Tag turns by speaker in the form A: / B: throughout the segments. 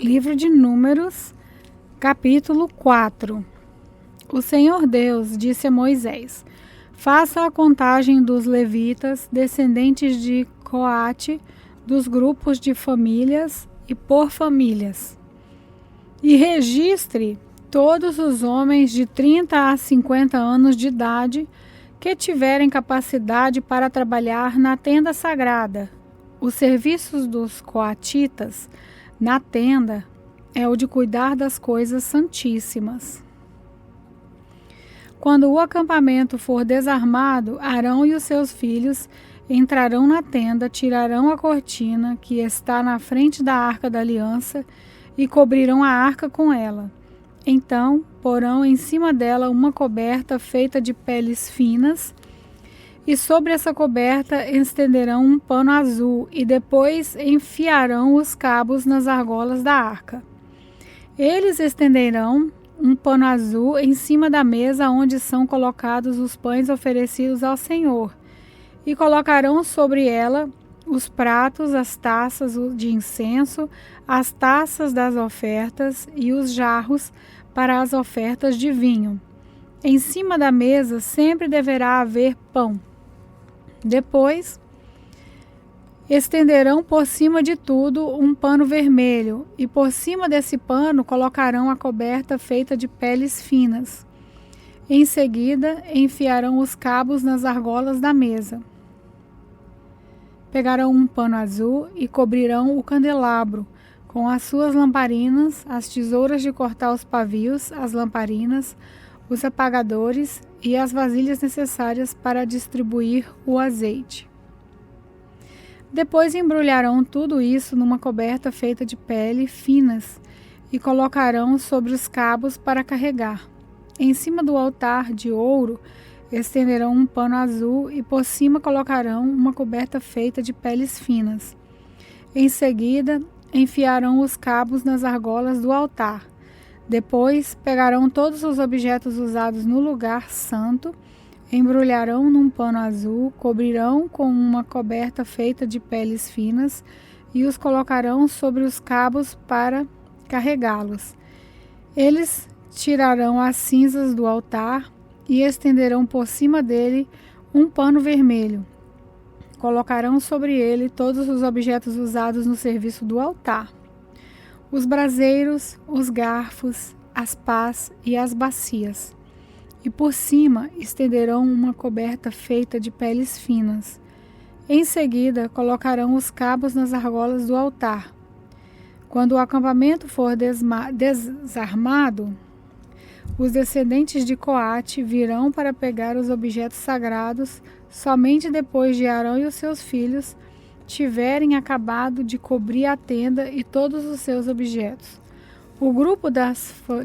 A: Livro de Números, capítulo 4. O Senhor Deus disse a Moisés: faça a contagem dos levitas, descendentes de Coate, dos grupos de famílias e por famílias, e registre todos os homens de 30 a 50 anos de idade que tiverem capacidade para trabalhar na tenda sagrada. Os serviços dos coatitas na tenda é o de cuidar das coisas santíssimas. Quando o acampamento for desarmado, Arão e os seus filhos entrarão na tenda, tirarão a cortina que está na frente da arca da aliança e cobrirão a arca com ela. Então, porão em cima dela uma coberta feita de peles finas, e sobre essa coberta estenderão um pano azul e depois enfiarão os cabos nas argolas da arca. Eles estenderão um pano azul em cima da mesa onde são colocados os pães oferecidos ao Senhor, e colocarão sobre ela os pratos, as taças de incenso, as taças das ofertas e os jarros para as ofertas de vinho. Em cima da mesa sempre deverá haver pão. Depois, estenderão por cima de tudo um pano vermelho, e por cima desse pano colocarão a coberta feita de peles finas. Em seguida, enfiarão os cabos nas argolas da mesa. Pegarão um pano azul e cobrirão o candelabro com as suas lamparinas, as tesouras de cortar os pavios, as lamparinas, os apagadores e as vasilhas necessárias para distribuir o azeite. Depois embrulharão tudo isso numa coberta feita de pele finas e colocarão sobre os cabos para carregar. Em cima do altar de ouro estenderão um pano azul e por cima colocarão uma coberta feita de peles finas. Em seguida, enfiarão os cabos nas argolas do altar. Depois, pegarão todos os objetos usados no lugar santo, embrulharão num pano azul, cobrirão com uma coberta feita de peles finas e os colocarão sobre os cabos para carregá-los. Eles tirarão as cinzas do altar e estenderão por cima dele um pano vermelho. Colocarão sobre ele todos os objetos usados no serviço do altar: os braseiros, os garfos, as pás e as bacias. E por cima estenderão uma coberta feita de peles finas. Em seguida, colocarão os cabos nas argolas do altar. Quando o acampamento for desarmado, os descendentes de Coate virão para pegar os objetos sagrados somente depois de Arão e os seus filhos tiverem acabado de cobrir a tenda e todos os seus objetos. O grupo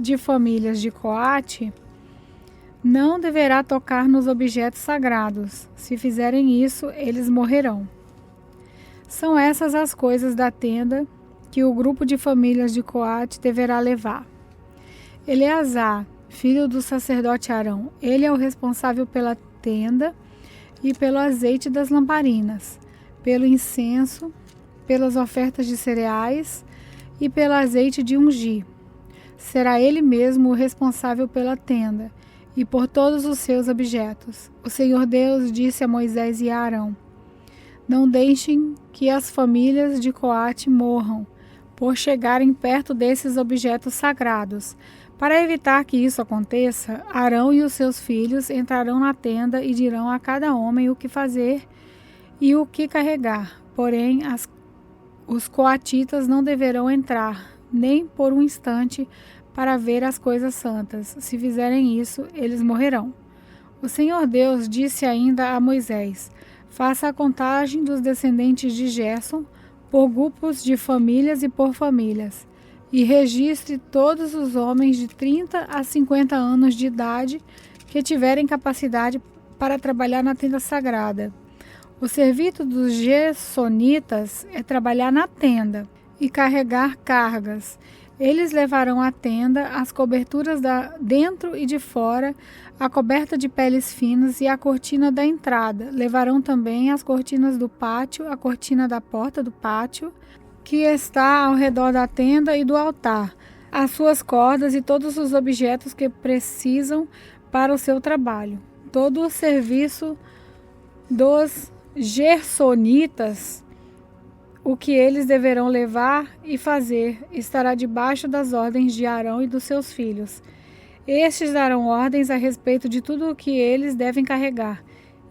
A: de famílias de Coate não deverá tocar nos objetos sagrados. Se fizerem isso, eles morrerão. São essas as coisas da tenda que o grupo de famílias de Coate deverá levar. Eleazar, filho do sacerdote Arão, ele é o responsável pela tenda e pelo azeite das lamparinas, pelo incenso, pelas ofertas de cereais e pelo azeite de ungir. Será ele mesmo o responsável pela tenda e por todos os seus objetos. O Senhor Deus disse a Moisés e a Arão: não deixem que as famílias de Coate morram por chegarem perto desses objetos sagrados. Para evitar que isso aconteça, Arão e os seus filhos entrarão na tenda e dirão a cada homem o que fazer e o que carregar. Porém, os coatitas não deverão entrar, nem por um instante, para ver as coisas santas. Se fizerem isso, eles morrerão. O Senhor Deus disse ainda a Moisés: faça a contagem dos descendentes de Gerson por grupos de famílias e por famílias, e registre todos os homens de 30 a 50 anos de idade que tiverem capacidade para trabalhar na tenda sagrada. O serviço dos gersonitas é trabalhar na tenda e carregar cargas. Eles levarão a tenda, as coberturas dentro e de fora, a coberta de peles finas e a cortina da entrada. Levarão também as cortinas do pátio, a cortina da porta do pátio, que está ao redor da tenda e do altar, as suas cordas e todos os objetos que precisam para o seu trabalho. Todo o serviço dos gersonitas, o que eles deverão levar e fazer, estará debaixo das ordens de Arão e dos seus filhos. Estes darão ordens a respeito de tudo o que eles devem carregar.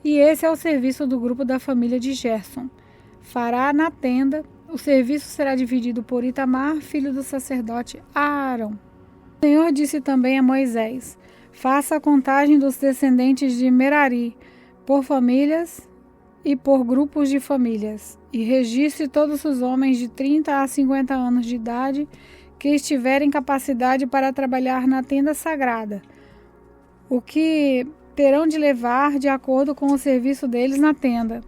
A: E esse é o serviço do grupo da família de Gerson. Fará na tenda. O serviço será dividido por Itamar, filho do sacerdote Arão. O Senhor disse também a Moisés: faça a contagem dos descendentes de Merari, por famílias e por grupos de famílias, e registre todos os homens de 30 a 50 anos de idade que estiverem capacidade para trabalhar na tenda sagrada, o que terão de levar de acordo com o serviço deles na tenda.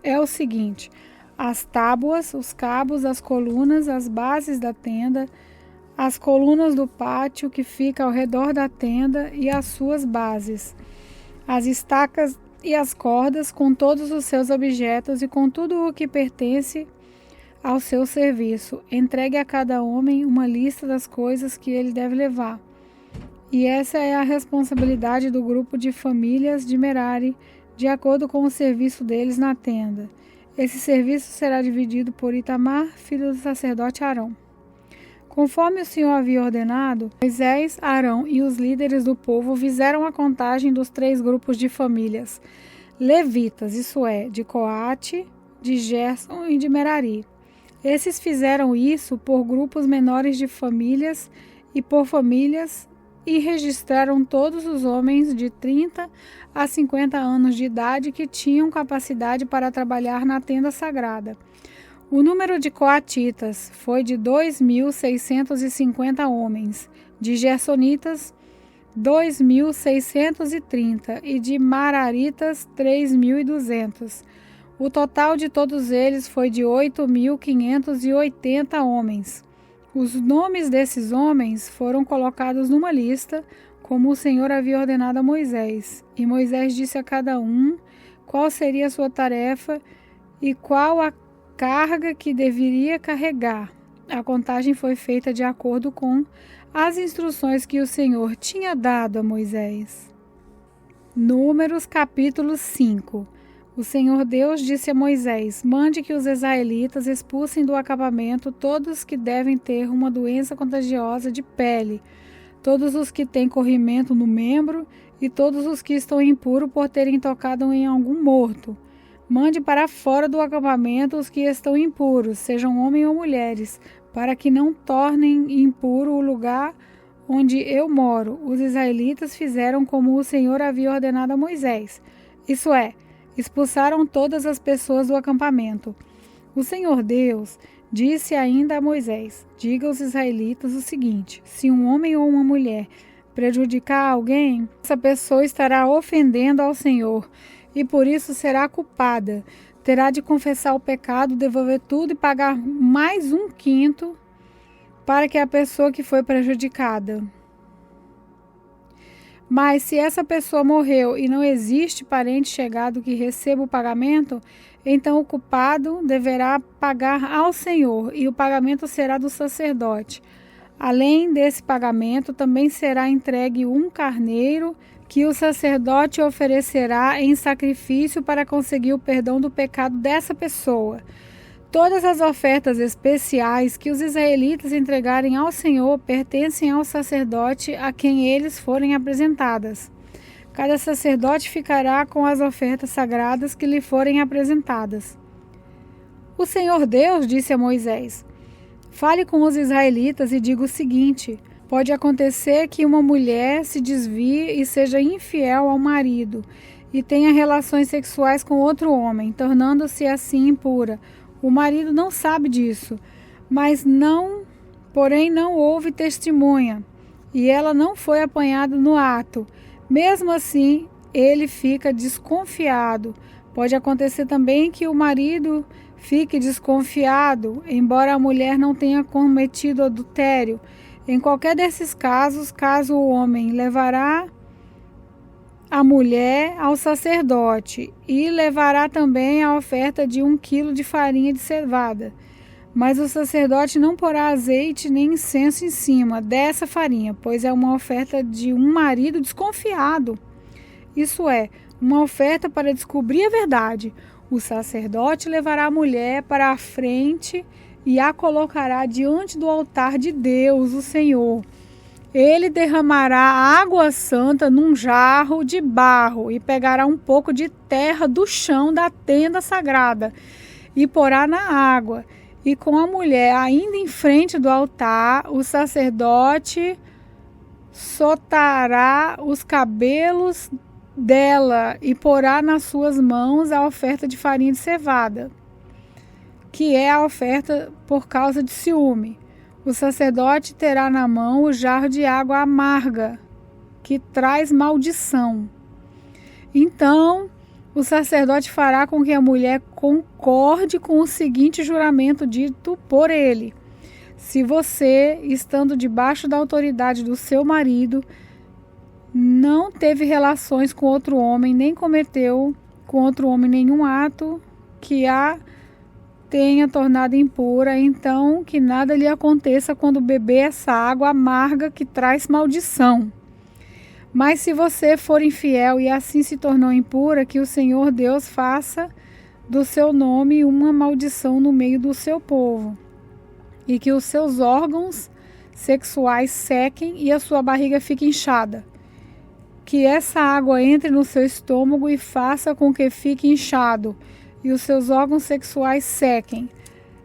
A: É o seguinte: as tábuas, os cabos, as colunas, as bases da tenda, as colunas do pátio que fica ao redor da tenda e as suas bases, as estacas e as cordas com todos os seus objetos e com tudo o que pertence ao seu serviço. Entregue a cada homem uma lista das coisas que ele deve levar. E essa é a responsabilidade do grupo de famílias de Merari, de acordo com o serviço deles na tenda. Esse serviço será dividido por Itamar, filho do sacerdote Arão. Conforme o Senhor havia ordenado, Moisés, Arão e os líderes do povo fizeram a contagem dos 3 grupos de famílias levitas, isso é, de Coate, de Gerson e de Merari. Esses fizeram isso por grupos menores de famílias e por famílias e registraram todos os homens de 30 a 50 anos de idade que tinham capacidade para trabalhar na tenda sagrada. O número de coatitas foi de 2.650 homens, de gersonitas 2.630 e de mararitas 3.200. O total de todos eles foi de 8.580 homens. Os nomes desses homens foram colocados numa lista, como o Senhor havia ordenado a Moisés. E Moisés disse a cada um qual seria a sua tarefa e qual a carga que deveria carregar. A contagem foi feita de acordo com as instruções que o Senhor tinha dado a Moisés. Números capítulo 5. O Senhor Deus disse a Moisés: mande que os israelitas expulsem do acampamento todos que devem ter uma doença contagiosa de pele, todos os que têm corrimento no membro e todos os que estão impuros por terem tocado em algum morto. Mande para fora do acampamento os que estão impuros, sejam homens ou mulheres, para que não tornem impuro o lugar onde eu moro. Os israelitas fizeram como o Senhor havia ordenado a Moisés. Isso é, expulsaram todas as pessoas do acampamento. O Senhor Deus disse ainda a Moisés: diga aos israelitas o seguinte: se um homem ou uma mulher prejudicar alguém, essa pessoa estará ofendendo ao Senhor e por isso será culpada. Terá de confessar o pecado, devolver tudo e pagar mais 1/5 para que a pessoa que foi prejudicada. Mas se essa pessoa morreu e não existe parente chegado que receba o pagamento, então o culpado deverá pagar ao Senhor e o pagamento será do sacerdote. Além desse pagamento, também será entregue um carneiro que o sacerdote oferecerá em sacrifício para conseguir o perdão do pecado dessa pessoa. Todas as ofertas especiais que os israelitas entregarem ao Senhor pertencem ao sacerdote a quem eles forem apresentadas. Cada sacerdote ficará com as ofertas sagradas que lhe forem apresentadas. O Senhor Deus disse a Moisés: fale com os israelitas e diga o seguinte: pode acontecer que uma mulher se desvie e seja infiel ao marido e tenha relações sexuais com outro homem, tornando-se assim impura. O marido não sabe disso, porém não houve testemunha e ela não foi apanhada no ato. Mesmo assim, ele fica desconfiado. Pode acontecer também que o marido fique desconfiado, embora a mulher não tenha cometido adultério. Em qualquer desses casos, caso o homem levará a mulher ao sacerdote e levará também a oferta de 1 quilo de farinha de cevada. Mas o sacerdote não porá azeite nem incenso em cima dessa farinha, pois é uma oferta de um marido desconfiado. Isso é, uma oferta para descobrir a verdade. O sacerdote levará a mulher para a frente e a colocará diante do altar de Deus, o Senhor. Ele derramará água santa num jarro de barro e pegará um pouco de terra do chão da tenda sagrada e porá na água. E com a mulher ainda em frente do altar, o sacerdote soltará os cabelos dela e porá nas suas mãos a oferta de farinha de cevada, que é a oferta por causa de ciúme. O sacerdote terá na mão o jarro de água amarga, que traz maldição. Então, o sacerdote fará com que a mulher concorde com o seguinte juramento dito por ele: se você, estando debaixo da autoridade do seu marido, não teve relações com outro homem, nem cometeu com outro homem nenhum ato que a tenha tornado impura, então que nada lhe aconteça quando beber essa água amarga que traz maldição. Mas se você for infiel e assim se tornou impura, que o Senhor Deus faça do seu nome uma maldição no meio do seu povo, e que os seus órgãos sexuais sequem e a sua barriga fique inchada. Que essa água entre no seu estômago e faça com que fique inchado, e os seus órgãos sexuais sequem.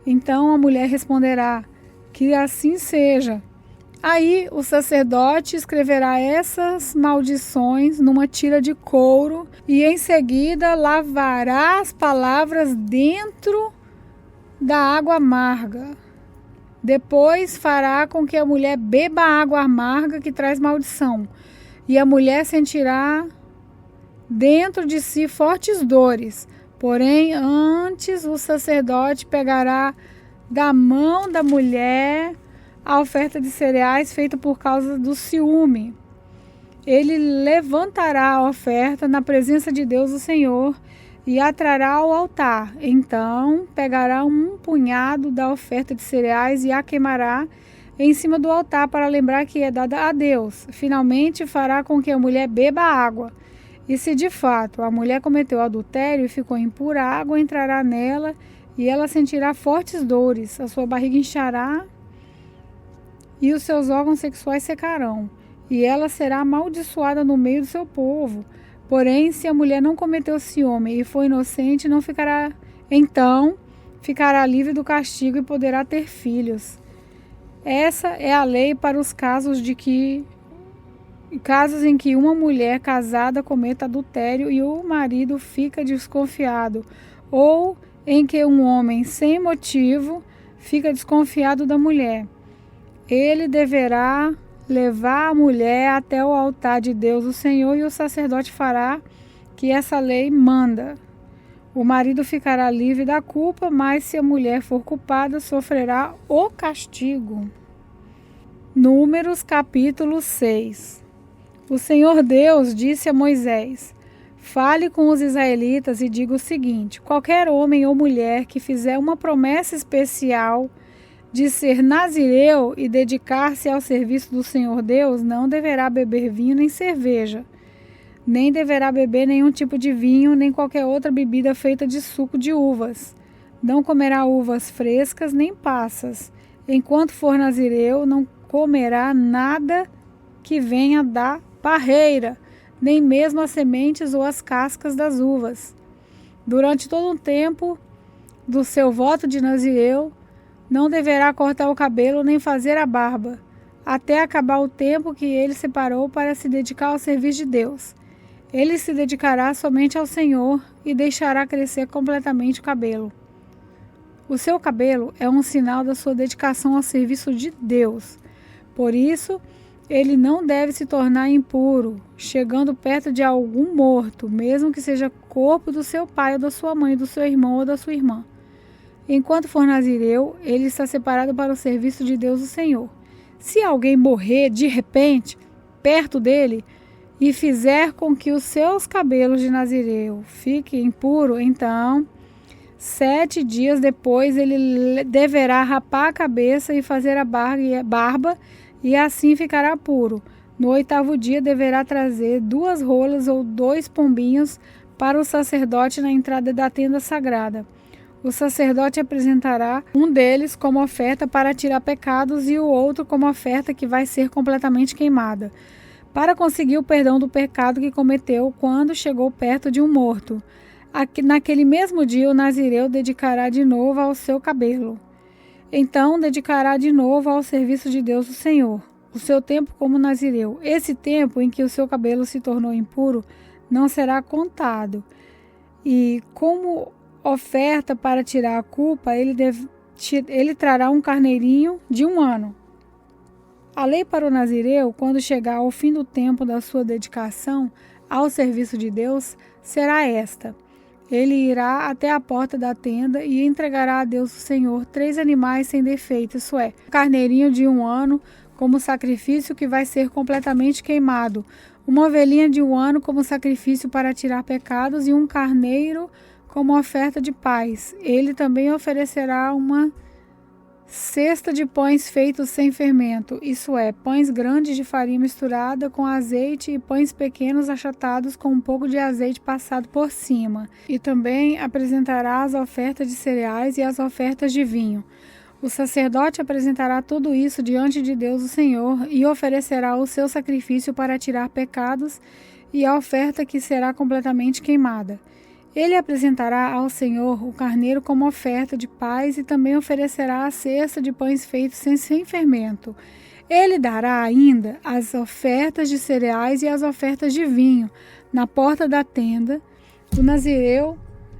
A: Então a mulher responderá: que assim seja. Aí o sacerdote escreverá essas maldições numa tira de couro e em seguida lavará as palavras dentro da água amarga. Depois fará com que a mulher beba a água amarga que traz maldição, e a mulher sentirá dentro de si fortes dores. Porém, antes o sacerdote pegará da mão da mulher a oferta de cereais feita por causa do ciúme. Ele levantará a oferta na presença de Deus, o Senhor, e a trará ao altar. Então, pegará um punhado da oferta de cereais e a queimará em cima do altar para lembrar que é dada a Deus. Finalmente, fará com que a mulher beba água. E se de fato a mulher cometeu adultério e ficou impura, a água entrará nela e ela sentirá fortes dores, a sua barriga inchará e os seus órgãos sexuais secarão, e ela será amaldiçoada no meio do seu povo. Porém, se a mulher não cometeu ciúme e foi inocente, não ficará, então ficará livre do castigo e poderá ter filhos. Essa é a lei para os casos em que uma mulher casada cometa adultério e o marido fica desconfiado, ou em que um homem sem motivo fica desconfiado da mulher. Ele deverá levar a mulher até o altar de Deus, o Senhor, e o sacerdote fará que essa lei manda. O marido ficará livre da culpa, mas se a mulher for culpada, sofrerá o castigo. Números capítulo 6. O Senhor Deus disse a Moisés: fale com os israelitas e diga o seguinte: qualquer homem ou mulher que fizer uma promessa especial de ser nazireu e dedicar-se ao serviço do Senhor Deus, não deverá beber vinho nem cerveja, nem deverá beber nenhum tipo de vinho, nem qualquer outra bebida feita de suco de uvas. Não comerá uvas frescas nem passas. Enquanto for nazireu, não comerá nada que venha da parreira, nem mesmo as sementes ou as cascas das uvas. Durante todo o tempo do seu voto de nazireu, não deverá cortar o cabelo nem fazer a barba, até acabar o tempo que ele separou para se dedicar ao serviço de Deus. Ele se dedicará somente ao Senhor e deixará crescer completamente o cabelo. O seu cabelo é um sinal da sua dedicação ao serviço de Deus. Por isso, ele não deve se tornar impuro, chegando perto de algum morto, mesmo que seja corpo do seu pai ou da sua mãe, do seu irmão ou da sua irmã. Enquanto for nazireu, ele está separado para o serviço de Deus, o Senhor. Se alguém morrer de repente, perto dele, e fizer com que os seus cabelos de nazireu fiquem impuros, então 7 dias depois ele deverá rapar a cabeça e fazer a barba, e assim ficará puro. No 8º dia deverá trazer 2 rolas ou 2 pombinhos para o sacerdote na entrada da tenda sagrada. O sacerdote apresentará um deles como oferta para tirar pecados e o outro como oferta que vai ser completamente queimada, para conseguir o perdão do pecado que cometeu quando chegou perto de um morto. Naquele mesmo dia o nazireu dedicará de novo ao seu cabelo. Então dedicará de novo ao serviço de Deus o Senhor o seu tempo como nazireu. Esse tempo em que o seu cabelo se tornou impuro não será contado. E como oferta para tirar a culpa, ele trará um carneirinho de 1 ano. A lei para o nazireu, quando chegar ao fim do tempo da sua dedicação ao serviço de Deus, será esta: ele irá até a porta da tenda e entregará a Deus o Senhor 3 animais sem defeito, isso é, um carneirinho de 1 ano como sacrifício que vai ser completamente queimado, uma ovelhinha de 1 ano como sacrifício para tirar pecados e um carneiro como oferta de paz. Ele também oferecerá uma cesta de pães feitos sem fermento, isso é, pães grandes de farinha misturada com azeite e pães pequenos achatados com um pouco de azeite passado por cima. E também apresentará as ofertas de cereais e as ofertas de vinho. O sacerdote apresentará tudo isso diante de Deus o Senhor e oferecerá o seu sacrifício para tirar pecados e a oferta que será completamente queimada. Ele apresentará ao Senhor o carneiro como oferta de paz e também oferecerá a cesta de pães feitos sem fermento. Ele dará ainda as ofertas de cereais e as ofertas de vinho na porta da tenda. O nazireu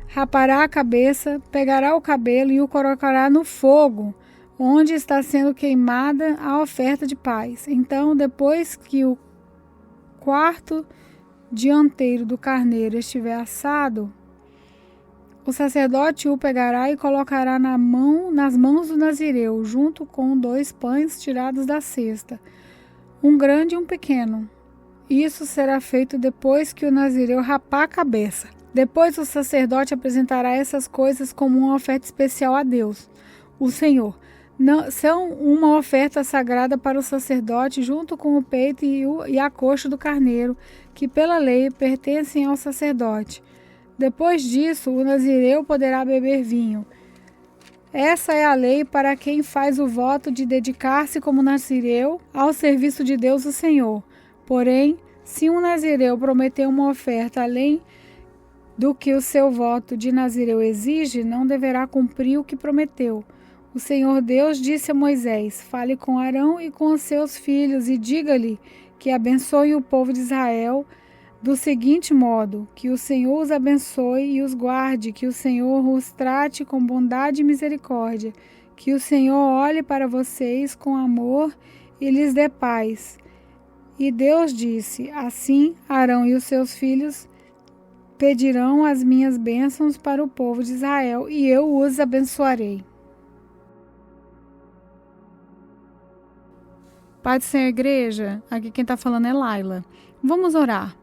A: rapará a cabeça, pegará o cabelo e o colocará no fogo, onde está sendo queimada a oferta de paz. Então, depois que o quarto dianteiro do carneiro estiver assado, o sacerdote o pegará e colocará nas mãos do nazireu, junto com 2 pães tirados da cesta, um grande e um pequeno. Isso será feito depois que o nazireu rapar a cabeça. Depois o sacerdote apresentará essas coisas como uma oferta especial a Deus, o Senhor. São uma oferta sagrada para o sacerdote, junto com o peito e a coxa do carneiro, que pela lei pertencem ao sacerdote. Depois disso, o nazireu poderá beber vinho. Essa é a lei para quem faz o voto de dedicar-se como nazireu ao serviço de Deus o Senhor. Porém, se um nazireu prometer uma oferta além do que o seu voto de nazireu exige, não deverá cumprir o que prometeu. O Senhor Deus disse a Moisés: fale com Arão e com os seus filhos e diga-lhe que abençoe o povo de Israel do seguinte modo: que o Senhor os abençoe e os guarde, que o Senhor os trate com bondade e misericórdia, que o Senhor olhe para vocês com amor e lhes dê paz. E Deus disse: assim Arão e os seus filhos pedirão as minhas bênçãos para o povo de Israel, e eu os abençoarei. Pai do Senhor, igreja, aqui quem está falando é Laila. Vamos orar.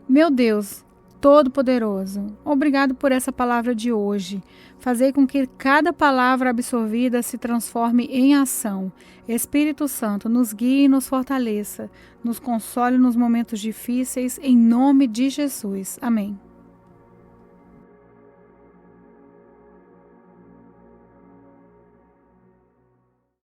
A: Meu Deus Todo-Poderoso, obrigado por essa palavra de hoje. Fazei com que cada palavra absorvida se transforme em ação. Espírito Santo, nos guie e nos fortaleça. Nos console nos momentos difíceis, em nome de Jesus. Amém.